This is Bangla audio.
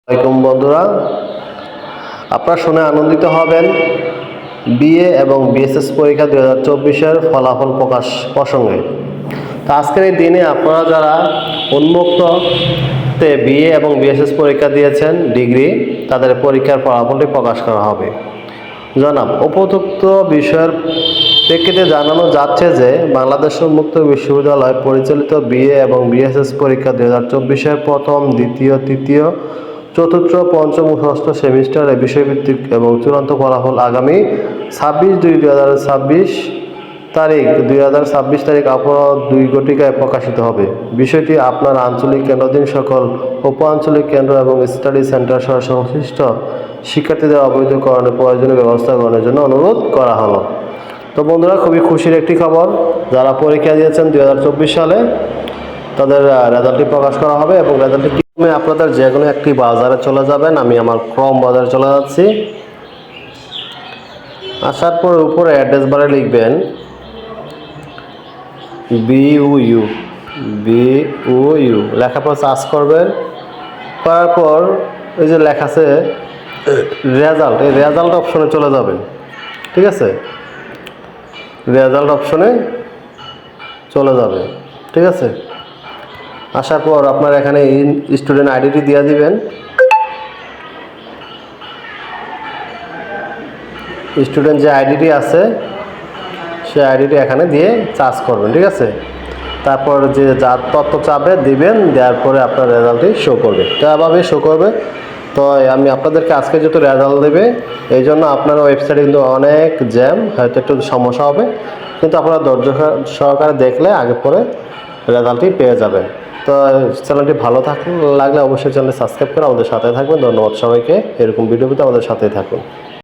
আসসালামাইকুম বন্ধুরা, আপনারা শুনে আনন্দিত হবেন বিএ এবং বিএসএস পরীক্ষা 2024-এর ফলাফল প্রকাশ প্রসঙ্গে। তো আজকের এই দিনে আপনারা যারা উন্মুক্ততে বিএ এবং বিএসএস পরীক্ষা দিয়েছেন ডিগ্রি, তাদের পরীক্ষার ফলাফলটি প্রকাশ করা হবে। জনাব, উপযুক্ত বিষয়ের প্রেক্ষিতে জানানো যাচ্ছে যে বাংলাদেশ উন্মুক্ত বিশ্ববিদ্যালয় পরিচালিত বিএ এবং বিএসএস পরীক্ষা 2024-এর প্রথম, দ্বিতীয়, তৃতীয়, চতুর্থ, পঞ্চম ও ষষ্ঠ সেমিস্টারে বিষয়ভিত্তিক এবং চূড়ান্ত ফলাফল আগামী 26/2/2026 তারিখ অপরাহ্ন 2 ঘটিকায় প্রকাশিত হবে। বিষয়টি আপনার আঞ্চলিক কেন্দ্রাধীন সকল উপ-আঞ্চলিক কেন্দ্র এবং স্টাডি সেন্টার সহ সংশ্লিষ্ট শিক্ষার্থীদের অবহিতকরণের প্রয়োজনীয় ব্যবস্থা গ্রহণের জন্য অনুরোধ করা হলো। তো বন্ধুরা, খুবই খুশির একটি খবর, যারা পরীক্ষা দিয়েছেন 2024 সালে তাদের রেজাল্টটি প্রকাশ করা হবে এবং রেজাল্টটি আপনাদের যে কোনো একটি বাজারে চলে যাবেন। আমি আমার ক্রম বাজারে চলে যাচ্ছি। আসার পর উপরে অ্যাড্রেস বারে লিখবেন বিইউ লেখার পর সার্চ করবেন। করার পর এই যে লেখা আছে রেজাল্ট, এই রেজাল্ট অপশনে চলে যাবেন। ঠিক আছে, রেজাল্ট অপশনে চলে যাবে। ঠিক আছে, আসার পর আপনার এখানে স্টুডেন্ট আইডিটি দিয়ে দিবেন। স্টুডেন্ট যে আইডিটি আছে সেই আইডিটি এখানে দিয়ে সার্চ করবেন। ঠিক আছে, তারপর যে যা তথ্য চাবে দিবেন, দেওয়ার পরে আপনার রেজাল্টটি শো করবে। তো এভাবে শো করবে। তো আমি আপনাদেরকে আজকে যেহেতু রেজাল্ট দেবে, এই জন্য আপনার ওয়েবসাইটে কিন্তু অনেক জ্যাম, হয়তো একটু সমস্যা হবে, কিন্তু আপনারা ধৈর্য সহকারে দেখলে আগে পরে রেজাল্টটি পেয়ে যাবেন। তো চ্যানেলটি ভালো লাগলে অবশ্যই চ্যানেলটি সাবস্ক্রাইব করে আমাদের সাথে থাকবেন। ধন্যবাদ সবাইকে। এরকম ভিডিও পেতে আমাদের সাথেই থাকুন।